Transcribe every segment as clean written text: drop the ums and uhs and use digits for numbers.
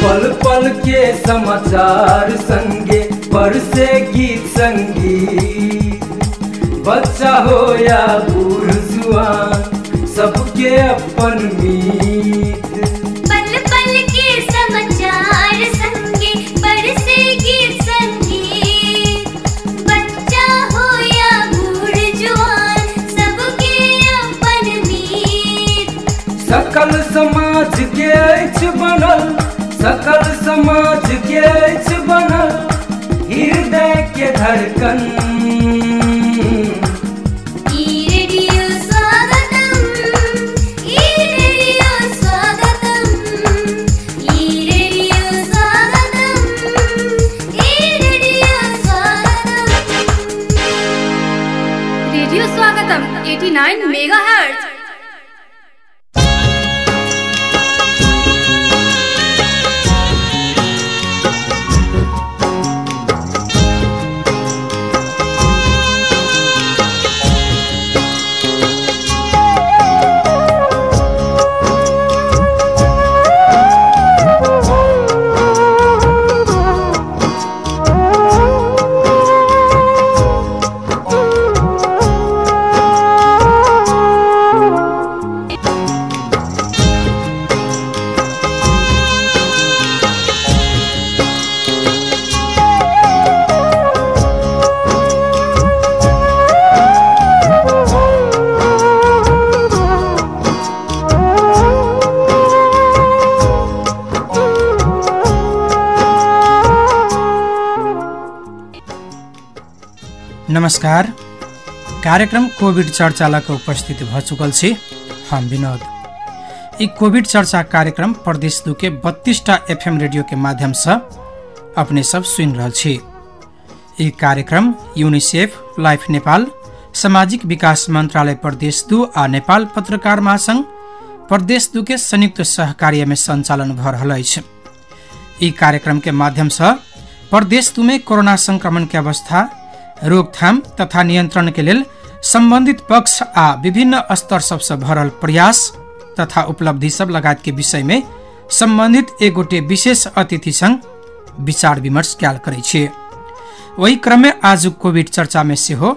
पल पल के समाचार संगे बरसे गीत संगीत, बच्चा हो या बूढ़ जुआन सबके अपन मीत। पल पल के समाचार संगे बरसे गीत संगीत, बच्चा हो या बूढ़ जुआन सबके अपन मीत। सकल समाज के अछि बनल, सकल समाज के अछि बनल हृदय के धड़कन। ई रेडियो स्वागतम, ई रेडियो स्वागतम, ई रेडियो स्वागतम, ई रेडियो स्वागतम। रेडियो स्वागतम 89 मेगाहर्ट्ज। नमस्कार। कार्यक्रम कोविड चर्चाको उपस्थिति भ चुकल छी हम विनोद। ई कोविड चर्चा कार्यक्रम प्रदेश 2 के 32टा FM रेडियो के माध्यम से अपने सब सुन रहल छी। ई कार्यक्रम यूनिसेफ, लाइफ नेपाल, सामाजिक विकास मंत्रालय प्रदेश 2 आ नेपाल पत्रकार महासंघ प्रदेश 2 के संयुक्त सहकार्य में संचालन भ रहल अछि। ई कार्यक्रम के माध्यम से प्रदेश 2 में कोरोना संक्रमण के अवस्था, रोकथाम तथा नियंत्रण के लेल संबंधित पक्ष आ विभिन्न स्तर सबसे भरल प्रयास तथा उपलब्धि सब लगायत के विषय में संबंधित एक गोटे विशेष अतिथि संग विचार विमर्श कयल करै छी। वही क्रम में आज कोविड चर्चा में सेहो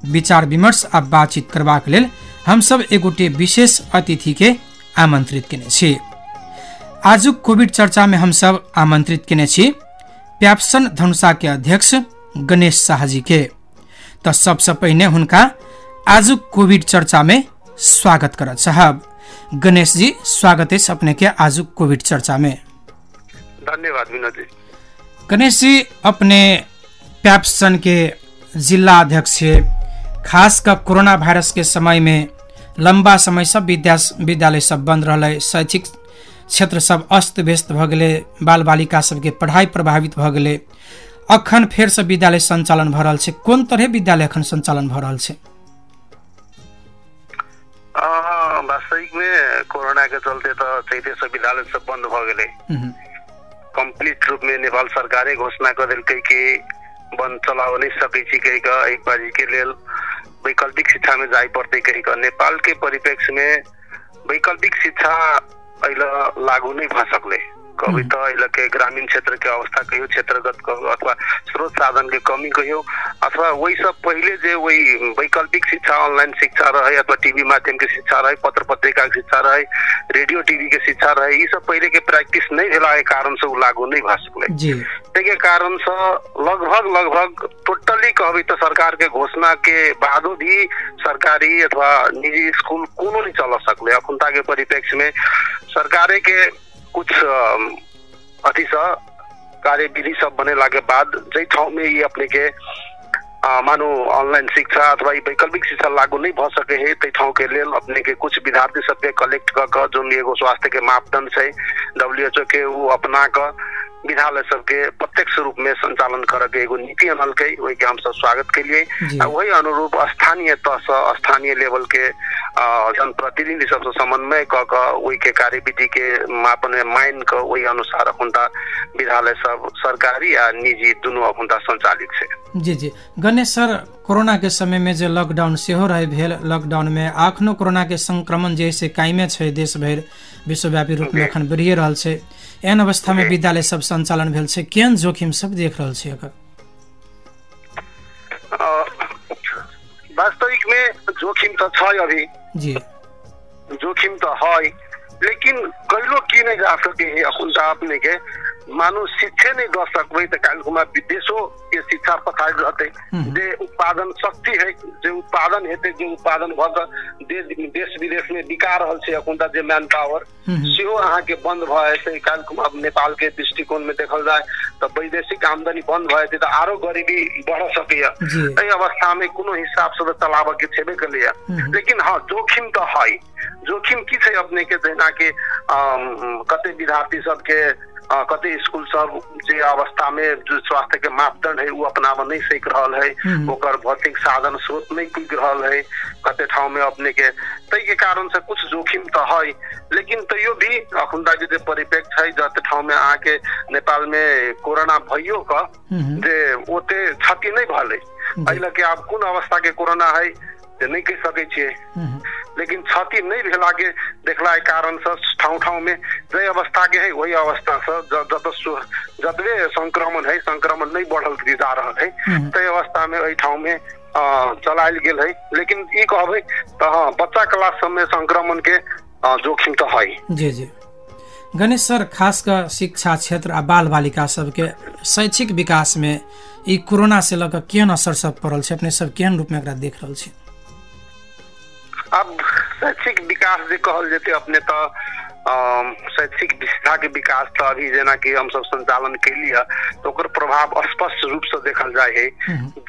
विचार विमर्श आ बातचीत करबाक लेल हम सब एक गोटे विशेष अतिथि के आमंत्रित केने छी। आज कोविड चर्चा में हम सब आमंत्रित केने छी प्याप्सन धनुषा के अध्यक्ष गणेश शाह जी के। तो सबसे पहले हुनका आज कोविड चर्चा में स्वागत करत साहब। गणेश जी, स्वागत है अपने के आज कोविड चर्चा में। धन्यवाद विनोद जी। गणेश जी, अपने प्याप्सन के जिला अध्यक्ष है। खास कर कोरोना वायरस के समय में लंबा समय सब विद्यालय सब बंद रहा, शैक्षिक क्षेत्र सब अस्त व्यस्त भ गए, बाल बालिका सबके पढ़ाई प्रभावित भ गए। अखन फेर से विद्यालय संचालन भ रहल छै। कोन तरह विद्यालय अखन संचालन भ रहल छै? वास्तविक में कोरोना के चलते तो चैते सब विद्यालय सब बंद भ गए। कंप्लीट रूप में नेपाल सरकारे घोषणा कर दिलकै कि बंद चलाव नहीं सकै छी कहि क एक बाजी के लेल वैकल्पिक शिक्षा में जाय पड़ते कहि क। नेपाल के परिप्रेक्ष्य में वैकल्पिक शिक्षा अहिले लागू नहीं भ सकले। कभी तो अहिले के ग्रामीण क्षेत्र के अवस्था कहियो, क्षेत्रगत अथवा स्रोत साधन के कमी कहियो, अथवा वही सब पहले जे वही वैकल्पिक शिक्षा, ऑनलाइन शिक्षा रहे अथवा टीवी माध्यम के शिक्षा रहे, पत्र पत्रिका के शिक्षा रहे, रेडियो टीवी के शिक्षा रहे, ये सब पहले के प्रैक्टिस नहीं भेला के कारण से लागू नहीं भ सकले। के कारण से लगभग टोटली कहबी तो सरकार के घोषणा के बादो भी सरकारी अथवा निजी स्कूल कोनो नहीं चल सकले। अखुनता के परिप्रेक्ष्य में सरकारे के कुछ अथी सा कार्यविधि सब बनेला के बाद जै ठाउँ में ये अपने के मानो ऑनलाइन शिक्षा अथवा वैकल्पिक शिक्षा लागू नहीं भ सके है, तै ठाउँ के लेल अपने के कुछ विद्यार्थी सबके कलेक्ट क जो एगो स्वास्थ्य के मापदंड है WHO के वो अपना क विद्यालय सबके प्रत्यक्ष रूप में संचालन करके एगो नीति अनलकै। वही के हम सब स्वागत के लिए वही अनुरूप स्थानीय तह से स्थानीय लेवल के जनप्रतिनिधि सबसे समन्वय क वही के कार्यविधि के मापन माइन क वही अनुसार अखुनता विद्यालय सब सरकारी या निजी दोनों अखुनता संचालित है। जी गणेश सर, कोरोना के समय में जो लॉकडाउन सेहो रहे भेल, लॉकडाउन में आखनो कोरोना के संक्रमण जैसे कायमे छै देश भर, विश्वव्यापी रूप में अखन बढ़िए रहल छै। एहन अवस्था में विद्यालय सब संचालन भेल छै, केहन जोखिम सब देख रहल छै एकर? वास्तविक में जोखिम तो छै अभी जी, जोखिम तो है, लेकिन कैलो की नहीं जा सके है। अखुन तो अपने के मानो शिक्षा नहीं दे सकबे तो काल को विदेशों के शिक्षा पठाई रहते। जे उत्पादन शक्ति है, जो उत्पादन हेते, जो उत्पादन भग देश विदेश में बिका रहल छै अखुन जे मैन पावर सेहो अहाँ के बंद भए जेतै। काल को अब नेपाल के दृष्टिकोण में देखल जाए तो वैदेशिक आमदनी बंद भए जेतै तो आरो गरीबी बढ़ सके। एहि अवस्था में कोनो हिसाब से चलाबे के छेबे कलिया। लेकिन हाँ, जोखिम तो है। जोखिम की छै अपने के जेना के कते विद्यार्थी सब के कते स्कूल सब जे अवस्था में जो स्वास्थ्य के मापदंड है वो अपनावा नहीं सीख रहल है, ओकर भौतिक साधन स्रोत नहीं पुग रहल है कते ठाव में अपने के, तै के कारण से कुछ जोखिम तो है। लेकिन तैयो भी अखुनदा जे परिप्रेक्ष्य है जते ठाव में आके नेपाल में कोरोना भइयो का जे ओते क्षति नहीं भले। एहि के आब कोन अवस्था के कोरोना है जे नहीं कह सके छिए, लेकिन क्षति नहीं भेला के देखला के कारण से ठाव में जे अवस्था के है वही अवस्था से जतबे संक्रमण है, संक्रमण नहीं बढ़ल जा रहा है, ते अवस्था में एहि ठाव में चलायल गेल है। लेकिन ई कहबे तो हाँ, बच्चा क्लास सब में संक्रमण के जोखिम तो है। जी जी गणेश सर, खास कर शिक्षा क्षेत्र आ बाल बालिका सबके शैक्षिक विकास में ई कोरोना से लग केहन असर सब पड़ल छै, अपने सब केहन रूप में एकरा देख रहल छी? अब शैक्षिक विकास जे कहल जेते अपने तो शैक्षिक शिक्षा के विकास तो अभी जेना कि हम सब संचालन के लिए तो ओकर प्रभाव स्पष्ट रूप से देखल जाए है।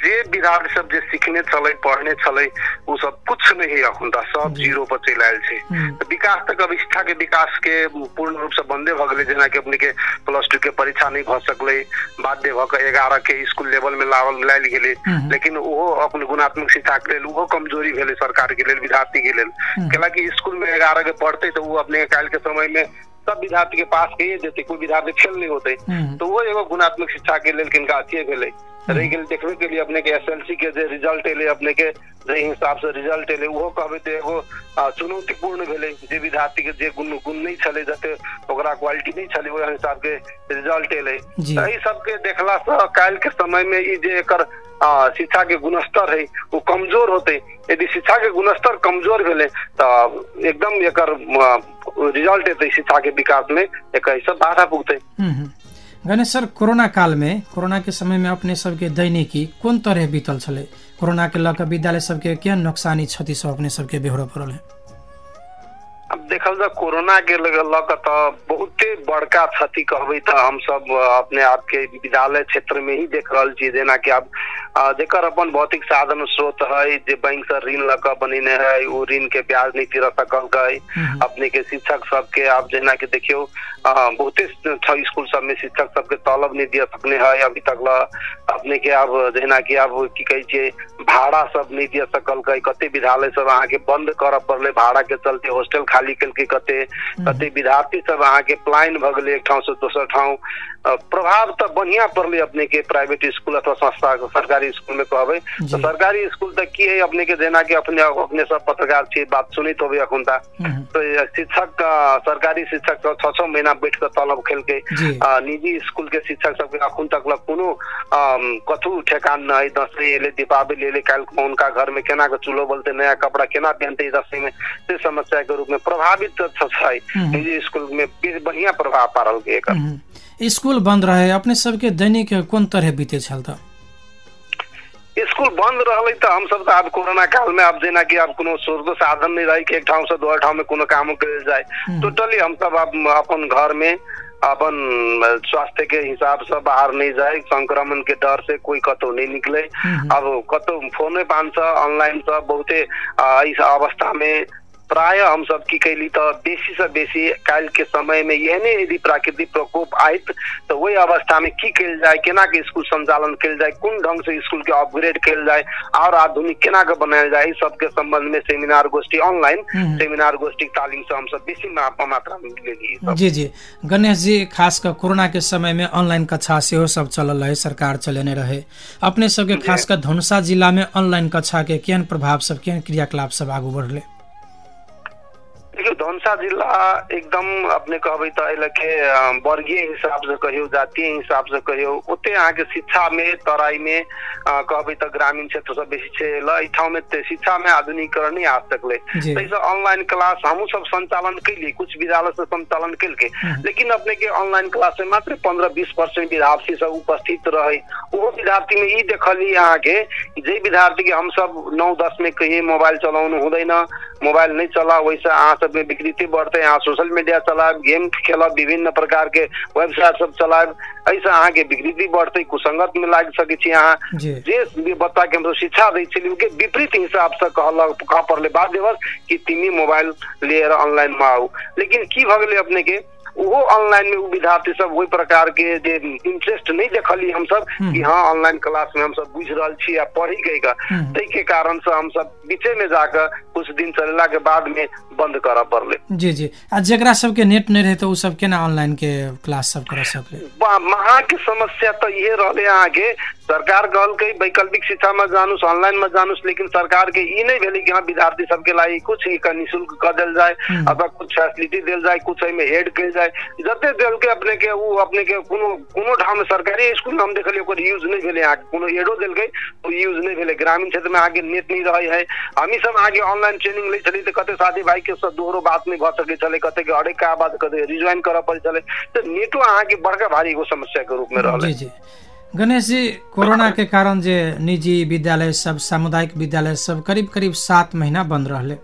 जे विद्यार्थी सब जे सीखने चले, पढ़ने चले, वो सब कुछ नहीं है अखुन तक, सब जीरो पर चल आयल छै। तो विकास तक अब शिक्षा के विकास के पूर्ण रूप से बंदे भ गेले। जेना कि अपने के +2 के परीक्षा नहीं भ सकले, बाध्य भ के 11 के स्कूल लेवल में लायल गेले, लेकिन वो अपन गुणात्मक शिक्षा के लेल वो कमजोरी भेले सरकार के लेल, विद्यार्थी के लेल। कैला कि स्कूल में 11 के पढ़ते तो वो अपने काल के समय में सब विद्यार्थी के पास कहिए देते, कोई विद्यार्थी फेल नहीं होते, तो वो एगो गुणात्मक शिक्षा के लेल किनका अच्छे भेले। रही गेल देखबे के लिए अपने के SLC के जे रिजल्ट एले, अपने के जे हिसाब से रिजल्ट एले वो कहबे तो एगो चुनौतीपूर्ण भेले। जे विद्यार्थी के जे गुण नहीं चले, जते ओकरा क्वालिटी नहीं चले, वो हिसाब के रिजल्ट एले। तो ई सब के देखला से काल के समय में ई जे एकर शिक्षा के गुणस्तर है वो कमजोर होते। यदि शिक्षा के गुणस्तर कमजोर भेले तो एकदम एकर रिजल्ट एते शिक्षा के विकास में एक ऐसा बाधा पुगते। गणेश सर, कोरोना काल में, कोरोना के समय में अपने सबके दैनिकी कोन तरह बीतल छले? कोरोना के लक विद्यालय सबके केहन नुकसानी क्षति सब अपने सबके बेहोर पड़ल है? अब देखल जा कोरोना के लक तो बहुते बड़का क्षति कहबे तो हम सब अपने आप के विद्यालय क्षेत्र में ही देख रहल छी। जेना कि अब जेकर अपन भौतिक साधन स्रोत है, जे बैंक से ऋण लक बनेने है, वो ऋण के ब्याज नहीं तीर सकल है। अपने के शिक्षक सबके आप जेना कि देखियो बहुते स्कूल सब में शिक्षक सबके तलब नहीं दिया सकने है अभी तक ला। अपने के अब जेना कि अब की कहे छे भाड़ा सब नहीं दिया सकल है। कते विद्यालय सब अहाँ के बंद कर पड़ले भाड़ा के चलते, हॉस्टल खाली कल के कते विद्यार्थी सब अहाँ के प्लाइन भ गेले एक ठाव से दोसर ठाव। प्रभाव तो बढ़िया पड़ले अपने के प्राइवेट स्कूल अथवा संस्था सरकारी स्कूल में कहबे तो सरकारी स्कूल तक की है अपने के जेना कि अपने सब पत्रकार छे बात सुनित होबे अखुन ता। तो शिक्षक सरकारी शिक्षक 6-6 महीना बैठ कर तलब खेल के, निजी स्कूल के शिक्षक सब अखुन तक कोनो कथू ठेकान नहीं। दसवीं एले, दीपावली एले, काल उनका घर में केना के चूल्हो बोलते, नया कपड़ा केना पहनते, दसवीं में से समस्या के रूप में प्रभावित है। निजी स्कूल में बढ़िया प्रभाव पड़ल के। स्कूल बंद रहे, अपने सबके दैनिक कोन तरह बीते छल? स्कूल बंद रहले तो हम सब अब कोरोना काल में अब जेना कि अब कोनो स्रोत साधन नहीं रही कि एक ठाव से दोसर ठाव में कोनो काम करे जाए, टोटली हम सब अब अपन घर में अपन स्वास्थ्य के हिसाब से बाहर नहीं जाए, संक्रमण के डर से कोई कतो नहीं निकले। अब कतो फोने 500 ऑनलाइन सब बहुते इस अवस्था में प्राय हम सब की कैली तो बेसी से बेसी काल के समय में यहने यदि प्राकृतिक प्रकोप आयत तो वही अवस्था में की कल जाए, केना के स्कूल संचालन कल जाए, कौन ढंग से स्कूल के अपग्रेड कल जाए और आधुनिक केना के बनायल जाए, सब के संबंध में सेमिनार गोष्ठी, ऑनलाइन सेमिनार गोष्ठी तालीम से हम सब बेसी मात्रा में मिलेगी। जी जी गणेश जी, खासकर कोरोना के समय में ऑनलाइन कक्षा सेहो सब चलल रहे, सरकार चलेने रहे। अपने सबके खासकर धनुषा जिला में ऑनलाइन कक्षा के केहन प्रभाव सब, केहन क्रियाकलाप सब आगू बढ़ले? देखियो धनुषा जिला एकदम अपने कहबै त एला के वर्गीय हिसाब से कहियो जातीय हिसाब से कहियो ओते अहाँ के शिक्षा में तराई में कहबै त ग्रामीण क्षेत्र से बेसी छै ल ई ठाउँ में शिक्षा में आधुनिकीकरण नहीं आ सकले तैसे ऑनलाइन क्लास हमहु सब संचालन कैली कुछ विद्यालय से संचालन कैलके लेकिन अपने के ऑनलाइन क्लास में मात्र 15-20% विद्यार्थी सब उपस्थित रहे वो विद्यार्थी में ई देखली अहाँ के जे विद्यार्थी के हम सब 9-10 में कहिए मोबाइल चलाउनु हुँदैन मोबाइल नहीं चला वैसे अहाँ सब में विकृति बढ़ते यहाँ सोशल मीडिया चलाब गेम खेलब विभिन्न प्रकार के वेबसाइट सब चलाब ऐसा अहाँ के विकृति बढ़ते कुसंगत में लाग सके छी अहाँ जे बच्चा के हम शिक्षा दै छलिए के विपरीत हिसाब से कह पड़ले बाध्यवश कि तिमी मोबाइल लिएर ऑनलाइन में आउ लेकिन की भ गेलै अपने के वो ऑनलाइन में वो विद्यार्थी सब वही प्रकार के जे इंटरेस्ट नहीं देखली हम सब कि हाँ ऑनलाइन क्लास में हम सब बुझ रहल छी या पढ़ी गई का तै के कारण से हम सब बीचे में जाकर कुछ दिन चलला के बाद में बंद करा पड़ले जी आ जेकरा सब के नेट नहीं रहे तो उ सब केना ऑनलाइन के क्लास सब कर सकले महा के समस्या तो ये रहले अहाँ के सरकार कहल के वैकल्पिक शिक्षा में जानूस ऑनलाइन में जानूस लेकिन सरकार के ई नहीं भेली कि हाँ विद्यार्थी सबके लागि कुछ निःशुल्क कर दिल जाए अथवा कुछ फैसिलिटी दिल जाए कुछ में एड कल जाए जते दिल के अपने के वो अपने के कोनो ठाम में सरकारी स्कूल में हम देखलिए ओकर यूज नहीं भेले यहाँ कोनो एडो दिल गई तो यूज नहीं भेले ग्रामीण क्षेत्र में आगे नेट नहीं रहे है हम सब आगे ऑनलाइन ट्रेनिंग ले चली तो कते साथी भाई के साथ दोहरो बात नहीं भ सके चले कते के अड़े का बात कते रिज्वाइन कर पड़े चले तो नेटो अहाँ के बड़का भारी एगो समस्या के रूप में रहले जी गणेश जी कोरोना के कारण जे निजी विद्यालय सब सामुदायिक विद्यालय सब करीब 7 महीना बंद रहले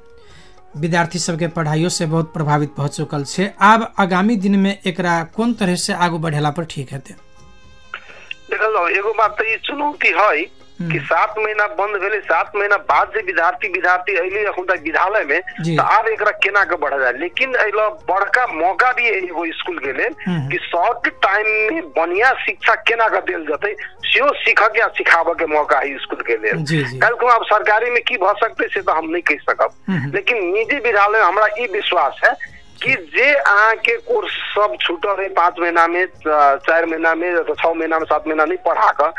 विद्यार्थी सबके पढ़ाइयों से बहुत प्रभावित भ चुकल छे आब आगामी दिन में एकरा कोन तरह से आगू बढ़ेला पर ठीक हेते देखल एगो बात तो ये चुनौती है कि 7 महीना बंद भेले 7 महीना बाद से विद्यार्थी अइले अखन तक विद्यालय में तो आब एकरा केना के बढ़ा जाए लेकिन अइला बड़का मौका भी एगो स्कूल के लेल कि शॉर्ट टाइम में बढ़िया शिक्षा केना के देल जते सेहो सीखक या सिखाबे के मौका है स्कूल के लेल कल को अब सरकारी में की भ सकते से तो हम नहीं कह सकब लेकिन निजी विद्यालय में हमरा ई विश्वास है कि जे अहाँ के कोर्स सब छूटल है 5 महीना में 4 महीना में 6 महीना में 7 महीना नहीं पढ़ा कर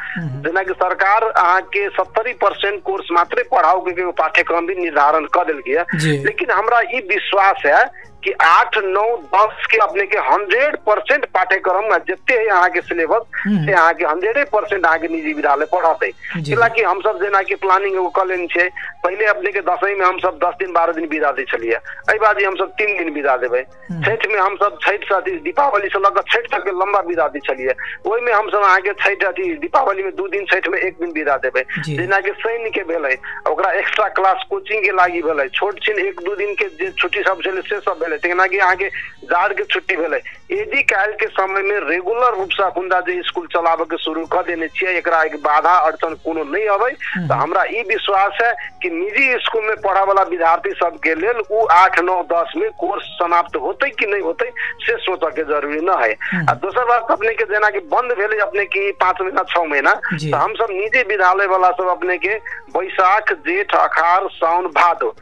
जेना कि सरकार अहाँ के 70% कोर्स मात्र पढ़ाओ के पाठ्यक्रम भी निर्धारण कर दिल गया लेकिन हमरा ई विश्वास है कि 8, 9, 10 के अपने के 100% पाठ्यक्रम में जितने है यहाँ के सिलेबस से यहाँ के 100% यहाँ के निजी विद्यालय पढ़ाते कि हम सब जेना कि प्लानिंग कर लेने छे पहले अपने के 10वीं में हम सब 10 दिन 12 दिन विदा दे छलिए एहि बाजी हम सब 3 दिन विदा देवे छठ में हम सब छठ से दीपावली से लग छठ तक के लंबा विदा दी छलिए ओहि में हम सब यहाँ के छठ अथी दीपावली में 2 दिन छठ में 1 दिन विदा देवे जेना कि शनि के भेले ओकरा एक्स्ट्रा क्लास कोचिंग के लागी भेले छोट छिन 1-2 दिन के जे छुट्टी सब छले से सब भेले तेना कि आगे जाड़ के छुट्टी भेले यदि काल के समय में रेगुलर रूप से खुंदा जे स्कूल चलाबे के शुरू कर देने छिए एकरा एक बाधा अड़चन कोनो नहीं अबै तो हमरा ई विश्वास है कि निजी स्कूल में पढ़ा वाला विद्यार्थी सब के लेल उ 8, 9, 10 में कोर्स समाप्त होते कि नहीं होते से सोचे के जरूरी न है आ दोसर बात अपने के जेना कि बंद भेले अपने की 5 महीना 6 महीना तो हम सब निजी विद्यालय वाला सब अपने के बैसाख जेठ अखाड़ साउन भादो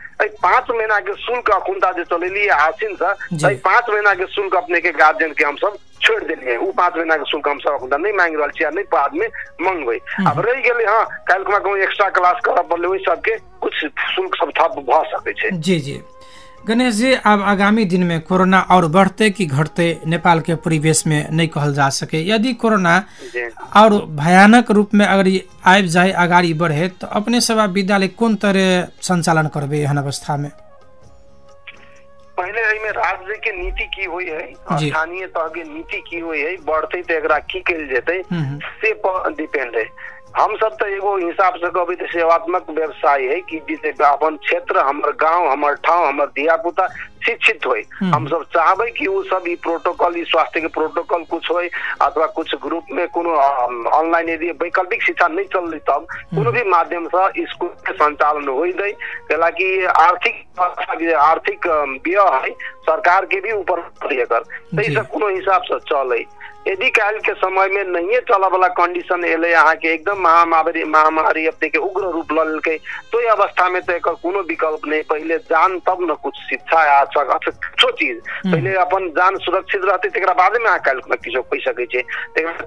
5 महीना के शुल्क अखुनता जे चलेली आसिन से 5 महीना के शुल्क अपने के गार्जियन के हम सब छोड़ दिलिए उ 5 महीना के शुल्क हम सब अखुनता नहीं मांग रहल छी नहीं बाद में मांगबे अब रह गेले हां काल में कोनो एक्स्ट्रा क्लास करब पड़ले ओइ सब के कुछ शुल्क सब थप भ सके छै जी गणेश जी अब आगामी दिन में कोरोना और बढ़ते कि घटते नेपाल के परिवेश में नहीं कहल जा सके यदि कोरोना और भयानक रूप में अगर आबि जाए आगाड़ी बढ़े तो अपने सब विद्यालय कौन तरह संचालन करबे एहन अवस्था में पहले में राज्य के नीति की हुई है स्थानीय तह के नीति की हुई है बढ़ते तो एकरा की कल जेते से पर डिपेंड है हम सब तो एगो हिसाब से कहबे तो सेवात्मक व्यवसाय है कि जैसे अपन क्षेत्र हमर गांव हमर ठाव हमर दिया पुता शिक्षित होए हम सब चाहबे कि वो सब ई प्रोटोकॉल ई स्वास्थ्य के प्रोटोकॉल कुछ होए अथवा कुछ ग्रुप में कोनो ऑनलाइन यदि वैकल्पिक शिक्षा नहीं चल रही तब कोनो भी माध्यम से स्कूल के संचालन हो दे कैला कि आर्थिक व्यय है सरकार के भी ऊपर कर तो कोनो हिसाब से चले यदि काल के समय में नहीं चला वाला कंडीशन एले यहाँ के एकदम महामारी अपने के उग्र रूप ललके तो ये अवस्था में तो एक कोनो विकल्प नहीं पहले जान तब न कुछ शिक्षा अच्छो चीज पहले अपन जान सुरक्षित रहते तेकरा बाद में काल में किछो कह सके छे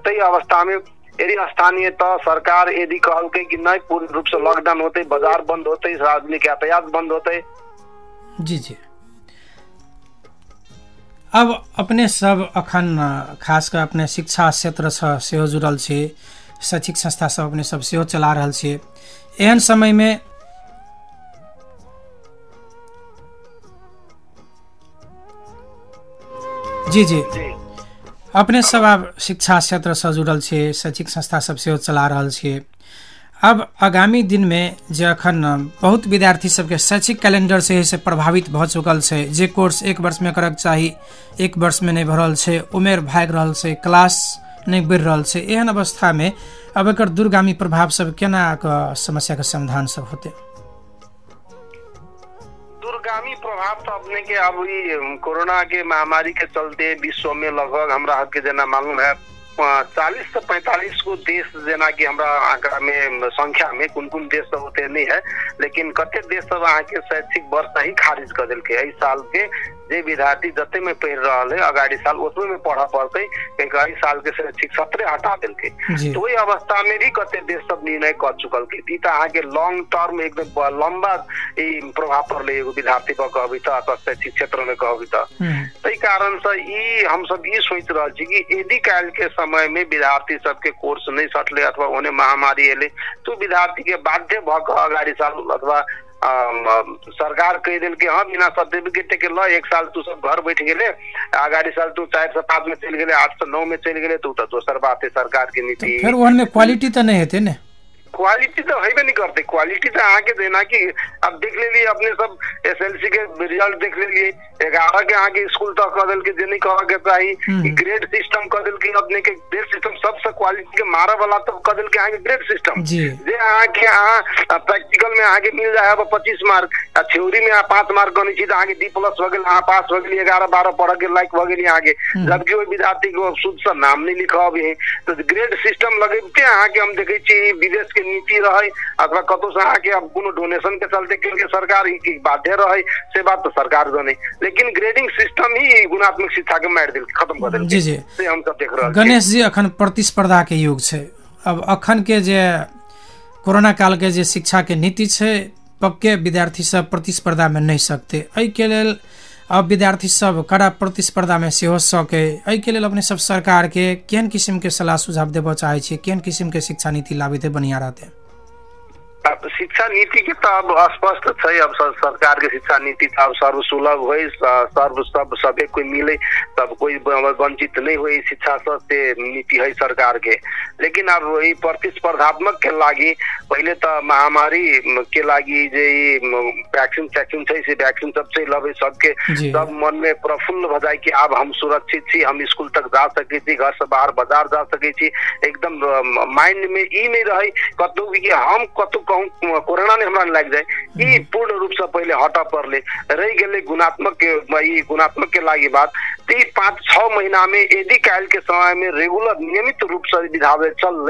तई अवस्था में यदि स्थानीय तो सरकार यदि कहलके कि नहीं पूर्ण रूप से लॉकडाउन होते बाजार बंद होते सार्वजनिक यातायात बंद होते जी अब अपने सब अखन खास कर अपने शिक्षा क्षेत्र से जुड़ल छे, शैक्षिक संस्था सब अपने सब सेहो चला रहल छे। एहन समय में जी अपने सब अब शिक्षा क्षेत्र से जुड़ल छे, शैक्षिक संस्था सब सेहो चला रहल छे। अब आगामी दिन में जे अखन बहुत विद्यार्थी सबके शैक्षिक कैलेंडर से प्रभावित भ चुकल छै, जे कोर्स 1 वर्ष में करक चाही 1 वर्ष में नहीं भ रहल छै, उमेर भाग रहल छै, क्लास नहीं बढ़ रहल छै। एहन अवस्था में अब एकर दूरगामी प्रभाव सब केना समस्या के समाधान सब होते? दूरगामी प्रभाव तो अपने के अब ई कोरोना के महामारी के चलते विश्व में लगभग हमरा के जना मालूम है 40 से 45 को देश जना कि हमरा आंकड़ा में संख्या में कुन देश सब होते नहीं है, लेकिन कते देश सब अहाँ के शैक्षिक वर्ष ही खारिज कर दिल के। एहि साल के जे विद्यार्थी जते में पढ़ रहा है अगाड़ी साल उसमें में पढ़ा पड़ते, कई साल के शैक्षिक सत्र हटा दिल के। तो वही अवस्था में भी कते देश सब निर्णय कर चुकल के अहाँ के लॉन्ग टर्म एकदम लंबा प्रभाव पड़े एगो विद्यार्थी पर कहबी तो शैक्षिक क्षेत्र में कहबी तो तई कारण से ई हम सब ई सोच रहा छी कि यदि काल के समय में विद्यार्थी सबके कोर्स नहीं सटले अथवा उन्हें महामारी एले तो विद्यार्थी के बाध्य भक अगाड़ी साल अथवा सरकार कह दिल के हाँ बिना सर्टिफिकेट के ल 1 साल तू सब घर बैठ गेले, अगाड़ी साल तू 4 से 5 में चल गेले, 8 से 9 में चल गेले, तो दोसर बात है सरकार की नीति। फिर उनमें क्वालिटी तो नहीं है ना, क्वालिटी तो है नहीं करते। क्वालिटी तो आगे देना कि अब देख लीजिए अपने सब SLC के रिजल्ट देख लीजिए 11 के आगे स्कूल तक कर दिल के जे नहीं कह के चाहिए ग्रेड सिस्टम कर दिल के अपने के ग्रेड सिस्टम सबसे क्वालिटी के मारा वाला तो कर दिल के आगे ग्रेड सिस्टम जे आगे प्रैक्टिकल में आगे मिल जाए अब 25 मार्क, थ्योरी में 5 मार्क गनी छी आगे D+ हो गेल, पास हो गेल, 11-12 पढ़ के लायक हो गेल आगे, जबकि वो विद्यार्थी को शुद्ध से नाम नहीं लिखा अभी तो ग्रेड सिस्टम लगेते आगे हम देखे छी विदेश के नीति रहे अथवा कतो से आके अब कोनो डोनेशन के चलते क्योंकि सरकार ही बाध्य रहे से बात तो सरकार जाने, लेकिन ग्रेडिंग सिस्टम ही गुणात्मक शिक्षा के मार दिल खत्म कर दिल जी से हम सब देख रहल। गणेश जी अखन प्रतिस्पर्धा के युग छै, अब अखन के जे कोरोना काल के जे शिक्षा के नीति छै पक्के विद्यार्थी सब प्रतिस्पर्धा में नहीं सकते, एहि के लेल अब विद्यार्थी सब कड़ा प्रतिस्पर्धा में सेहो सके, एहि के लेल अपने सब सरकार के केहन किस्म के सलाह सुझाव देबो चाहे छी, केहन किस्म के शिक्षा नीति लाबे बढ़िया रहते? शिक्षा नीति के तो अब स्पष्ट है, अब सरकार के शिक्षा नीति तो अब सर्वसुलभ हो, सब सभी कोई मिले, सब कोई वंचित नहीं हुई शिक्षा से नीति है सरकार के। लेकिन अब ये प्रतिस्पर्धात्मक के लागी पहले तो महामारी के लागी जे वैक्सीन से वैक्सीन सबसे लगे सबके सब मन में प्रफुल्ल हो जाए कि अब हम सुरक्षित छी, हम स्कूल तक जा सके छी, घर से बाहर बाजार जा सके छी, एकदम माइंड में ई नहीं रहे कतौ कि हम कतौ कहूँ कोरोना ने हमरा लग जाए, ई पूर्ण रूप से पहले हटा पड़ले रह गए गुणात्मक के लागी बात। 5-6 महीना में यदि काल के समय में रेगुलर नियमित रूप से विद्यालय चल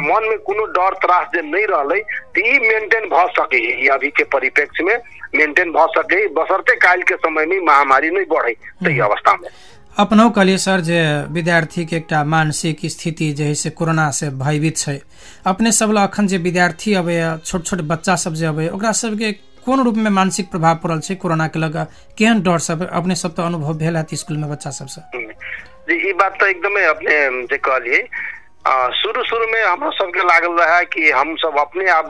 मन में कोनो डर त्रास जे नहीं रहले तो ई मेंटेन भ सके, अभी के परिप्रेक्ष्य में मेंटेन भ सके बशर्ते काल के समय में महामारी नहीं बढ़े तो ये अवस्था में। अपनो कहलिए सर जे विद्यार्थी के एकटा मानसिक स्थिति जे है से कोरोना से भयभीत छै, अपने सब अखन जे विद्यार्थी अबे छोट छोट बच्चा सब जे अबे ओकरा सबके कोन रूप में मानसिक प्रभाव पड़ल छै कोरोना के लगा, केहन डर सब अपने सब तो अनुभव भेल है स्कूल में बच्चा सब से? जी ये बात तो एकदम अपने जे कहलिए शुरू में हम सबके लागल रहा कि हम सब अपने आप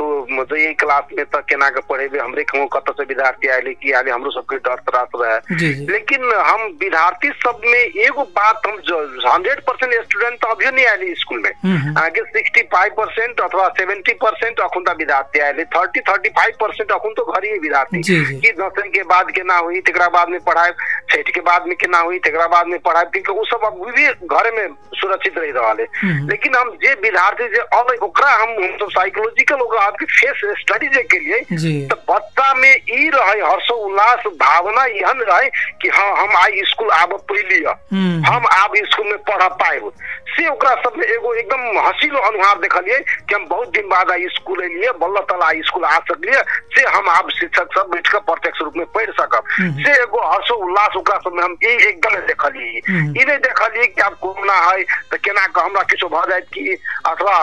यही क्लास में तक केना के पढ़ेबे, हमरे कहूँ कत से विद्यार्थी आये कि आले हमरो सबके डर त्रास रहा है। लेकिन हम विद्यार्थी सब में एगो बात हम 100% स्टूडेंट तो अभी नहीं आये स्कूल में, आगे 65% अथवा 70% अखुनता विद्यार्थी आये, 30-35% अखुन तो घर ही विद्यार्थी कि 10वीं के बाद केना हुई तेकरा बाद में पढ़ाई, 6th के बाद में केना हुई तेकरा बाद में पढ़ाई, क्योंकि वो सब अब भी घर में सुरक्षित रह रहा है। लेकिन हम जे विद्यार्थी जे अब ओकरा हम तो साइकोलॉजिकल ओकरा आपके फेस स्टडी जे के लिए तो बच्चा में ई रहे हर्षो उल्लास भावना यहन रहे कि हाँ हम आई स्कूल आब पहली हम आब स्कूल में पढ़ पाए से ओकरा सब में एगो एकदम हसीलो अनुहार देखलिए कि हम बहुत दिन बाद आई स्कूल एलिए, बल्ला तला स्कूल आ सकलिए से हम आब शिक्षक सब बैठ कर प्रत्यक्ष रूप में पढ़ सकब से एगो हर्षो उल्लास ओकरा सब में हम एकदम देखलिए। ई नहीं देखलिए कि अब कोरोना है तो केना हमरा किछो भ जाए कि अथवा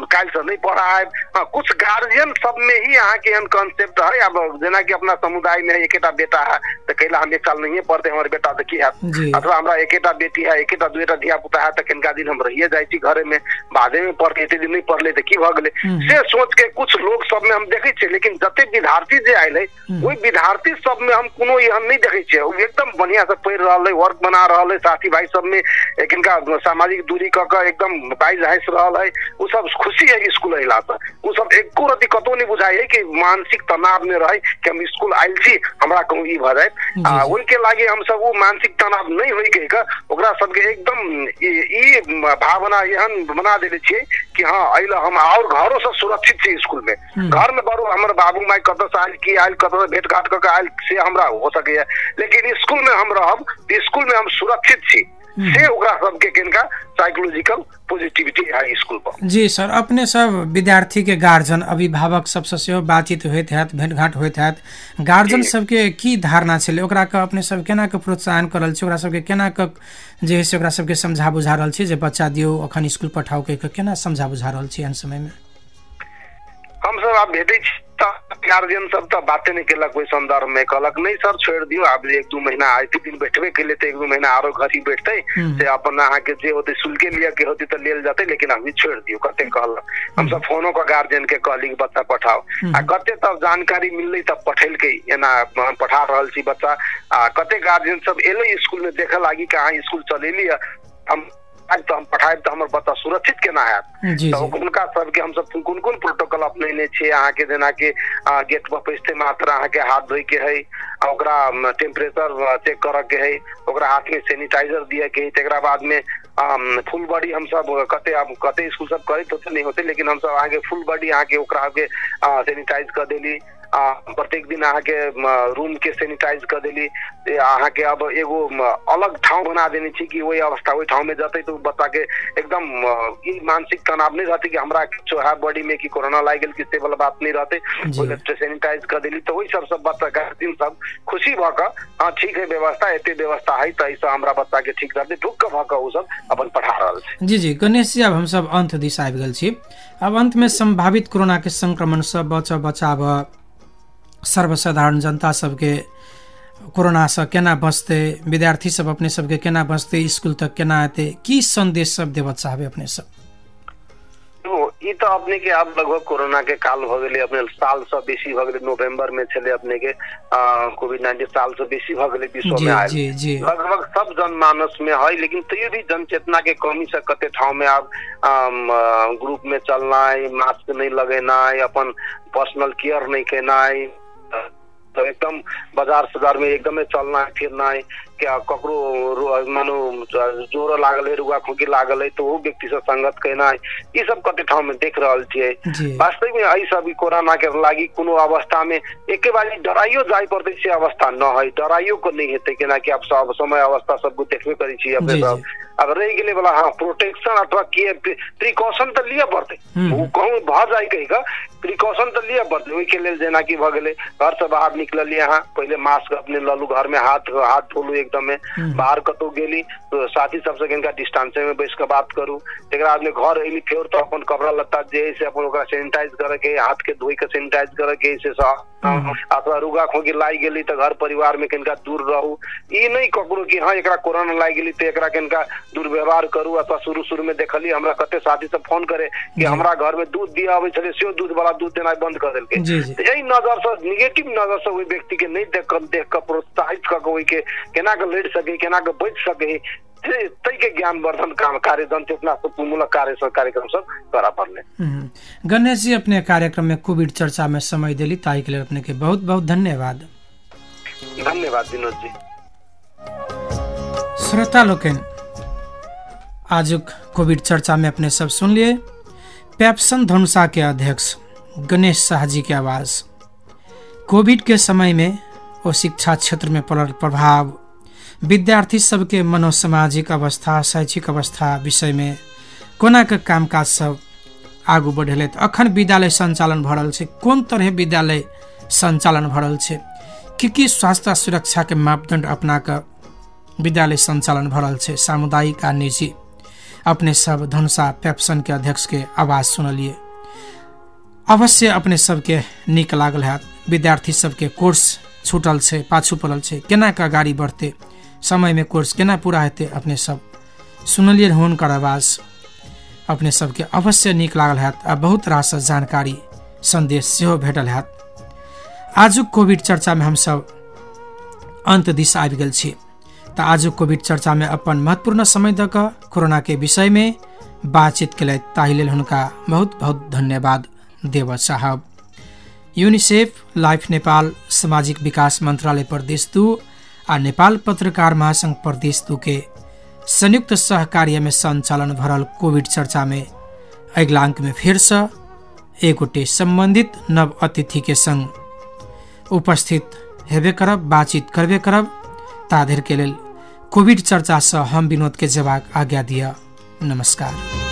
काल से नहीं पढ़ाए। कुछ गार्जियन सब में ही यहाँ के कॉन्सेप्ट है। अब जेना कि अपना समुदाय में एकेटा बेटा है तो कहला हम 1 साल नहीं पढ़ते हमारे बेटा तो की है, अथवा हमारा एकेटा बेटी है एकेटा 2टा धिया पुता है तो किनका दिन हम रहिए जाए घरे में बादे में पढ़ते एते दिन नहीं पढ़ले तो की भ गेले से सोच के कुछ लोग सब में हम देखे छे। लेकिन जते विद्यार्थी जे आइले वही विद्यार्थी सब में हम कोनो एहन नहीं देखे छे। एकदम बढ़िया से पढ़ रहले, वर्क बना रहले, साथी भाई सब में किनका सामाजिक दूरी क के एकदम बाइज हंस रहल है। वो सब खुशी है स्कूल अइला त वो सब एको रति कतो नहीं बुझाई है कि मानसिक तनाव में रहे कि हम स्कूल आइल छी हमरा कहूँ ई भ जाए। ओइ के लागे हम सब वो मानसिक तनाव नहीं होई के ओकरा सबके एकदम ई भावना एहन बना देले छियै कि हाँ अइला हम और घरों से सुरक्षित छी। स्कूल में घर में बड़ो हमर बाबू माई कत से आयल की आयल कत से भेंट घाट करके आयल से हमरा हो सके, लेकिन स्कूल में हम रहब स्कूल में हम सुरक्षित छी से ओकरा सबके किनका साइकोलॉजिकल पॉजिटिविटी है स्कूल पर। जी सर, अपने सब विद्यार्थी के गार्जियन अभिभावक सबसे सेहो बातचीत होइत हैत, भेंट घाट होइत हैत, गार्जियन सबके की धारणा छलै ओकरा के अपने सब केना के प्रोत्साहन करल छै, ओकरा सबके केना के जे है से ओकरा सबके समझा बुझा रहल छै जे बच्चा दियौ अखन स्कूल पठाओ के केना समझा बुझा रहल छै एहन समय में? हम सब आप भेटे गार्जियन सब तो बातें नहीं केलक कोई संदर्भ में कहलक नहीं सर छोड़ दियो आप 1-2 महीना आए दिन बैठबे के लिए 1-2 महीना आरो घर ही बैठते से अपन अहाँ के जे होते शुल्क लिए के होती तो लेल जाते, लेकिन अभी छोड़ दियो कते कहलक। हम सब फोनो का गार्जियन के कहली बच्चा पठाओ आ कते तब जानकारी मिलले तब पठेल के एना पठा रहल छी बच्चा। कते गार्जियन सब एले स्कूल में देखे लागी कहाँ स्कूल चलेली हम आज तो हम पढ़ाए तो हमारे बच्चा सुरक्षित केना है तो उनका सबके हम सब कोन कोन प्रोटोकॉल अपने छे। अहाँ के जेना के गेट पर पहुंचते मात्र अहाँ के हाथ धोए के है, ओकरा टेम्परेचर चेक करे के है, ओकरा हाथ में सैनिटाइजर दिए के है, तेकरा बाद में फुल बॉडी हम सब कते स्कूल सब करे तो नहीं होते, लेकिन हम सब आगे फुल बॉडी अहाँ के ओकरा के सैनिटाइज कर देली। प्रत्येक दिन अहाँ के रूम के सैनिटाइज कर देली। अहाँ के अब एगो अलग ठाव बना देने छी कि वही अवस्था वही ठाव में जाते तो बच्चा के एकदम मानसिक तनाव नहीं रहती कि हमरा कुछ है बॉडी में कि कोरोना लाग गेल किसी वाला बात नहीं रहते, सैनिटाइज कर देली। तो वही सब बच्चा गार्जियन सब खुशी भक हाँ ठीक है व्यवस्था एते व्यवस्था है तो ऐसा हमरा बच्चा के ठीक रहते ढुक भक वो सब अपन पढ़ा रहल छै। जी जी गणेश जी, अब हम सब अंत दिस आबि गेल छी। अब अंत में संभावित कोरोना के संक्रमण से बचाव सर्वसाधारण जनता सबके कोरोना से केना बचते, विद्यार्थी सब अपने सबके केना बचते, स्कूल तक केना आते, की संदेश सब देव चाहबे अपने सब? ई तो अपने के अब लगभग कोरोना के काल भ गेले, अपने साल से बेसी भ गेले। नवंबर में चले अपने के कोविड-19 साल से बेसी भ गेले विश्व में आयल, लगभग सब जनमानस में है। लेकिन तैयो भी जन चेतना के कमी से कते ठाव में अब ग्रुप में चलना, मास्क नहीं लगेना, अपन पर्सनल केयर नहीं करना, तो एकदम बाजार में एकदम चलना फिरना है। क्या ककरो मानो जोर लागल है, रुआ खोकी लागल है तो वो व्यक्ति से संगत कहना है, ये सब कते ठाव में देख रहल छियै। वास्तविक में आई सब कोरोना के लागी कोनो अवस्था में एके बारी डराइयो जाय पड़ते से अवस्था न है, डराइयो को नहीं हेते केना कि अब सब समय अवस्था सब देखे करी छी अपने सब। अब रह गेले वाला हाँ प्रोटेक्शन अथवा के प्रिकॉशन तो लिया पड़ते, वो कहूँ भ जाए कहीं का प्रिकॉशन तो लिया पड़ते। ओहि के लेल जेना कि भ गेले घर से बाहर निकलिए हाँ पहले मास्क अपने ललू, घर में हाथ धोलू, एकदम में बाहर कतौ गेली तो साथी सबसे इनका डिस्टेंस में बैठ के बात करू। तेकरा बाद में घर अइली फिर तो अपन कपड़ा लत्ता जे से अपन ओकरा सैनिटाइज करे के, हाथ के धोई के सैनिटाइज करे के, से अथवा रुगा खोगी लाई गेली तो घर परिवार में किनका दूर रहू। ई नहीं ककरो कि हाँ एकरा कोरोना लाई गेली तो एकरा किनका दुर्व्यवहार करू। अथवा शुरू में देखली हमरा कते साथी सब फोन करे कि हमरा घर में दूध दिया आवे छले से दूध वाला दूध देना बंद कर देलके। यही नजर से निगेटिव नजर से ओइ व्यक्ति के नहीं देख कर प्रोत्साहित कर ओइ के केना के लड़ सके, केना के बच सके, तई के ज्ञानवर्धन काम कार्य जन चेतना मूलक कार्यक्रम सब करा पड़ले। गणेश जी अपने कार्यक्रम में कोविड चर्चा में समय देली ताई के लिए अपने के बहुत बहुत धन्यवाद। धन्यवाद विनोद जी। श्रोता लोकन, आज कोविड चर्चा में अपने सब सुन लिए पैप्सन धनुषा के अध्यक्ष गणेश शाह जी की आवाज। कोविड के समय में और शिक्षा क्षेत्र में पड़ल प्रभाव, विद्यार्थी सबके मनोसामाजिक अवस्था, शैक्षिक अवस्था विषय में कोना के कामकाज सब आगू बढ़ेले। अखन विद्यालय संचालन भ रहल छै, कोन तरह विद्यालय संचालन भ रहल छै, की स्वास्थ्य सुरक्षा के मापदंड अपना के विद्यालय संचालन भ रहल छै, सामुदायिक आ निजी, अपने सब धनुषा पेप्सन के अध्यक्ष के आवाज सुनलिए। अवश्य अपने सबके नीक लागल हैत। विद्यार्थी सबके कोर्स छूटल छै, पाछू पड़ल छै, केना के आगाड़ी बढ़ते, समय में कोर्स केना पूरा हेतै, अपने सब सुनलिए हुनकर आवाज। अपने सबके अवश्य नीक लागल हैत आ बहुत रास जानकारी संदेश सेहो भेटल हैत। आजुक कोविड चर्चा में हम सब अंत दिस आबि गेल छी। तऽ आजुक कोविड चर्चा में अपन महत्वपूर्ण समय दऽ कऽ कोरोना के विषय में बातचीत केलथि, ताहि लेल हुनका बहुत बहुत धन्यवाद देव चाहब। यूनिसेफ, लाइफ नेपाल, सामाजिक विकास मंत्रालय प्रदेश 2 आ नेपाल पत्रकार महासंघ प्रदेश 2 के संयुक्त सहकार्य में संचालन भरल कोविड चर्चा में अगिला अंक में फिर से एगोटे संबंधित नव अतिथि के संग उपस्थित हेबे करब, बातचीत करबे करब। ता धरि के लेल कोविड चर्चा से हम विनोद के जेबाक आज्ञा दिया। नमस्कार।